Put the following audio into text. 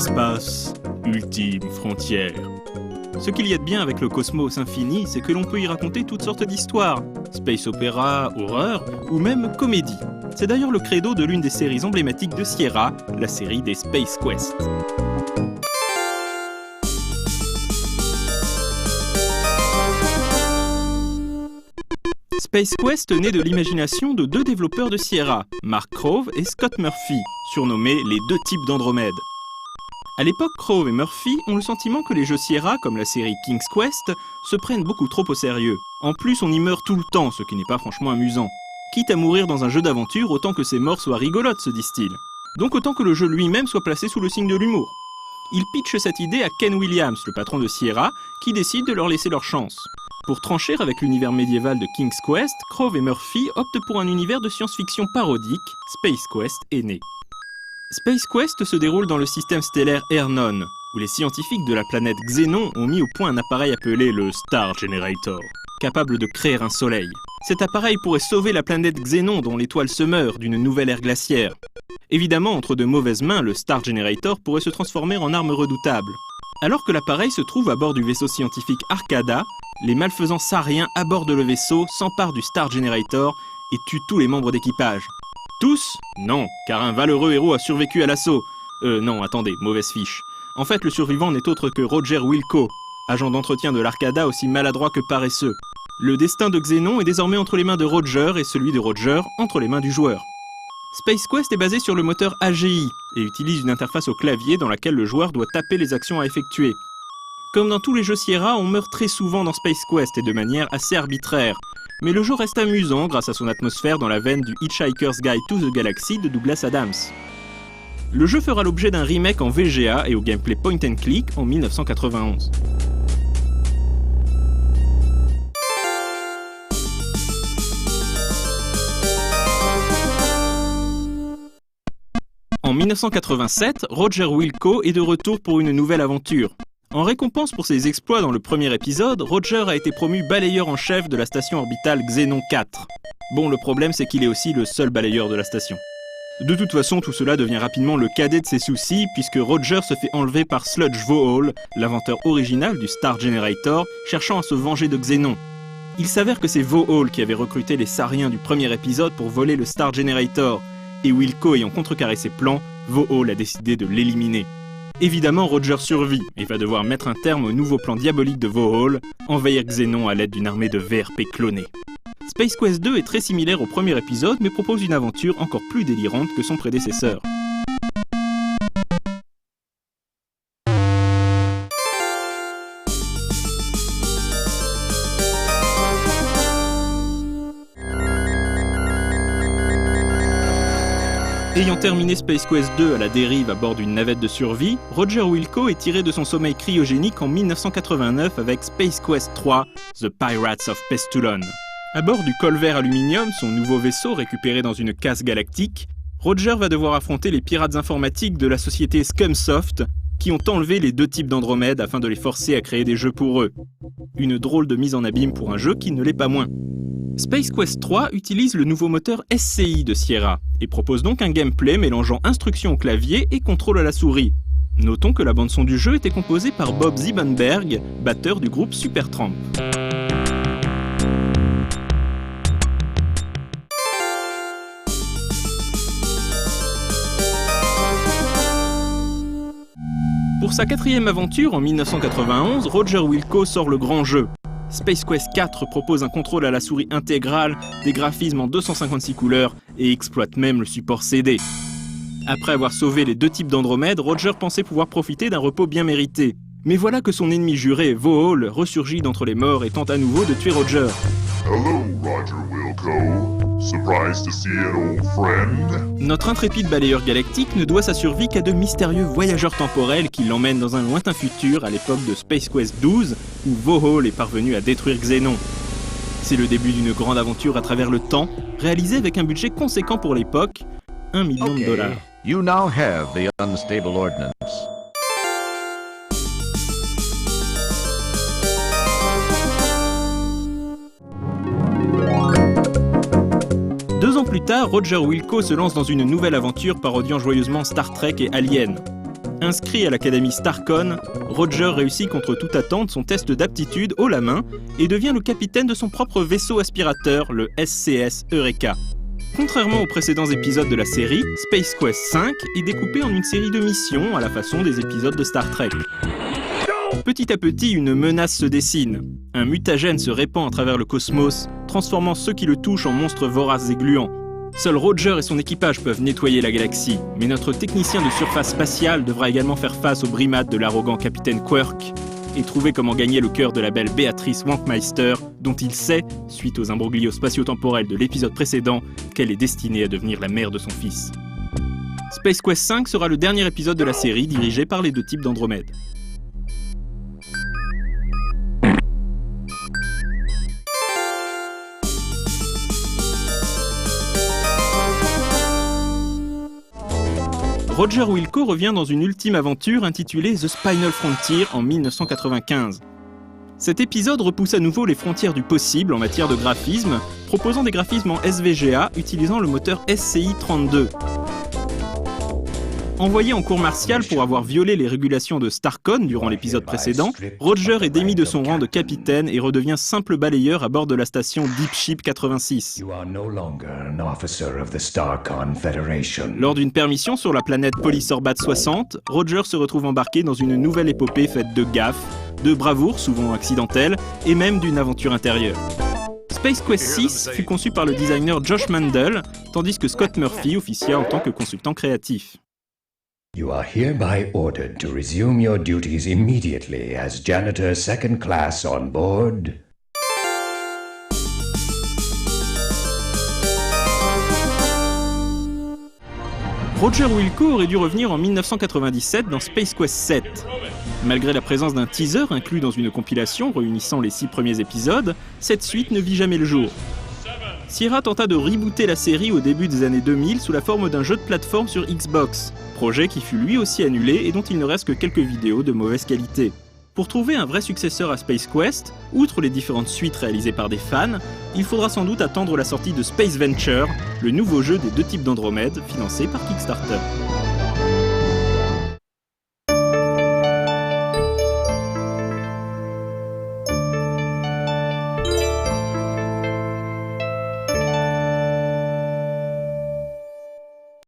L'espace, ultime frontière. Ce qu'il y a de bien avec le cosmos infini, c'est que l'on peut y raconter toutes sortes d'histoires. Space opéra, horreur ou même comédie. C'est d'ailleurs le credo de l'une des séries emblématiques de Sierra, la série des Space Quest. Space Quest naît de l'imagination de deux développeurs de Sierra, Mark Krove et Scott Murphy, surnommés les deux types d'Andromède. À l'époque, Krove et Murphy ont le sentiment que les jeux Sierra, comme la série King's Quest, se prennent beaucoup trop au sérieux. En plus, on y meurt tout le temps, ce qui n'est pas franchement amusant. Quitte à mourir dans un jeu d'aventure, autant que ces morts soient rigolotes, se disent-ils. Donc autant que le jeu lui-même soit placé sous le signe de l'humour. Ils pitchent cette idée à Ken Williams, le patron de Sierra, qui décide de leur laisser leur chance. Pour trancher avec l'univers médiéval de King's Quest, Krove et Murphy optent pour un univers de science-fiction parodique, Space Quest est né. Space Quest se déroule dans le système stellaire Ernon, où les scientifiques de la planète Xénon ont mis au point un appareil appelé le Star Generator, capable de créer un soleil. Cet appareil pourrait sauver la planète Xénon dont l'étoile se meurt d'une nouvelle ère glaciaire. Évidemment, entre de mauvaises mains, le Star Generator pourrait se transformer en arme redoutable. Alors que l'appareil se trouve à bord du vaisseau scientifique Arcada, les malfaisants saariens abordent le vaisseau, s'emparent du Star Generator et tuent tous les membres d'équipage. Tous ? Non, car un valeureux héros a survécu à l'assaut. Non, attendez, mauvaise fiche. En fait, le survivant n'est autre que Roger Wilco, agent d'entretien de l'Arcada aussi maladroit que paresseux. Le destin de Xénon est désormais entre les mains de Roger et celui de Roger entre les mains du joueur. Space Quest est basé sur le moteur AGI et utilise une interface au clavier dans laquelle le joueur doit taper les actions à effectuer. Comme dans tous les jeux Sierra, on meurt très souvent dans Space Quest et de manière assez arbitraire. Mais le jeu reste amusant grâce à son atmosphère dans la veine du Hitchhiker's Guide to the Galaxy de Douglas Adams. Le jeu fera l'objet d'un remake en VGA et au gameplay point and click en 1991. En 1987, Roger Wilco est de retour pour une nouvelle aventure. En récompense pour ses exploits dans le premier épisode, Roger a été promu balayeur en chef de la station orbitale Xénon 4. Bon, le problème c'est qu'il est aussi le seul balayeur de la station. De toute façon, tout cela devient rapidement le cadet de ses soucis puisque Roger se fait enlever par Sludge Vohall, l'inventeur original du Star Generator, cherchant à se venger de Xénon. Il s'avère que c'est Vohall qui avait recruté les Saariens du premier épisode pour voler le Star Generator, et Wilco ayant contrecarré ses plans, Vohall a décidé de l'éliminer. Évidemment, Roger survit et va devoir mettre un terme au nouveau plan diabolique de Vohall, envahir Xénon à l'aide d'une armée de VRP clonés. Space Quest 2 est très similaire au premier épisode, mais propose une aventure encore plus délirante que son prédécesseur. Ayant terminé Space Quest 2 à la dérive à bord d'une navette de survie, Roger Wilco est tiré de son sommeil cryogénique en 1989 avec Space Quest 3, The Pirates of Pestulon. À bord du colvert aluminium, son nouveau vaisseau récupéré dans une casse galactique, Roger va devoir affronter les pirates informatiques de la société Scumsoft qui ont enlevé les deux types d'Andromède afin de les forcer à créer des jeux pour eux. Une drôle de mise en abîme pour un jeu qui ne l'est pas moins. Space Quest 3 utilise le nouveau moteur SCI de Sierra et propose donc un gameplay mélangeant instruction au clavier et contrôle à la souris. Notons que la bande-son du jeu était composée par Bob Ziebenberg, batteur du groupe Supertramp. Pour sa quatrième aventure en 1991, Roger Wilco sort le grand jeu. Space Quest 4 propose un contrôle à la souris intégral, des graphismes en 256 couleurs et exploite même le support CD. Après avoir sauvé les deux types d'Andromède, Roger pensait pouvoir profiter d'un repos bien mérité. Mais voilà que son ennemi juré, Vohall, ressurgit d'entre les morts et tente à nouveau de tuer Roger. Hello, Roger Wilco. Surprised to see an old friend? Notre intrépide balayeur galactique ne doit sa survie qu'à de mystérieux voyageurs temporels qui l'emmènent dans un lointain futur à l'époque de Space Quest 12, où Vohall est parvenu à détruire Xénon. C'est le début d'une grande aventure à travers le temps, réalisée avec un budget conséquent pour l'époque, $1 million. You now have the unstable ordnance. 2 ans plus tard, Roger Wilco se lance dans une nouvelle aventure parodiant joyeusement Star Trek et Alien. Inscrit à l'Académie Starcon, Roger réussit contre toute attente son test d'aptitude haut la main et devient le capitaine de son propre vaisseau aspirateur, le SCS Eureka. Contrairement aux précédents épisodes de la série, Space Quest V est découpé en une série de missions à la façon des épisodes de Star Trek. Petit à petit, une menace se dessine. Un mutagène se répand à travers le cosmos, transformant ceux qui le touchent en monstres voraces et gluants. Seuls Roger et son équipage peuvent nettoyer la galaxie, mais notre technicien de surface spatiale devra également faire face aux brimades de l'arrogant capitaine Quirk et trouver comment gagner le cœur de la belle Béatrice Wankmeister, dont il sait, suite aux imbroglios spatio-temporels de l'épisode précédent, qu'elle est destinée à devenir la mère de son fils. Space Quest V sera le dernier épisode de la série dirigé par les deux types d'Andromède. Roger Wilco revient dans une ultime aventure intitulée The Spinal Frontier en 1995. Cet épisode repousse à nouveau les frontières du possible en matière de graphisme, proposant des graphismes en SVGA utilisant le moteur SCI-32. Envoyé en cour martiale pour avoir violé les régulations de Starcon durant l'épisode précédent, Roger est démis de son rang de capitaine et redevient simple balayeur à bord de la station Deep Ship 86. Lors d'une permission sur la planète Polysorbat 60, Roger se retrouve embarqué dans une nouvelle épopée faite de gaffes, de bravoures souvent accidentelles et même d'une aventure intérieure. Space Quest VI fut conçu par le designer Josh Mandel, tandis que Scott Murphy officia en tant que consultant créatif. You are hereby ordered to resume your duties immediately as janitor second class on board. Roger Wilco aurait dû revenir en 1997 dans Space Quest VII. Malgré la présence d'un teaser inclus dans une compilation réunissant les 6 premiers épisodes, cette suite ne vit jamais le jour. Sierra tenta de rebooter la série au début des années 2000 sous la forme d'un jeu de plateforme sur Xbox, projet qui fut lui aussi annulé et dont il ne reste que quelques vidéos de mauvaise qualité. Pour trouver un vrai successeur à Space Quest, outre les différentes suites réalisées par des fans, il faudra sans doute attendre la sortie de Space Venture, le nouveau jeu des deux types d'Andromède financé par Kickstarter.